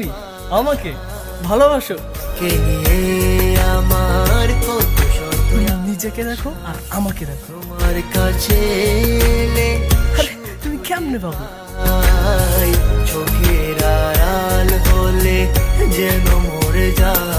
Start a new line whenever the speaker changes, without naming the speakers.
তুমি আমাকে ভালোবাসো?
কে নিয়ে আমার কত শত
তুমি নিজেকে দেখো আর আমাকে দেখো।
তোমার কাছে এলে
আরে তুমি কেমনে পাবো?
চোখের আড়াল হলে যেন মরে যায়।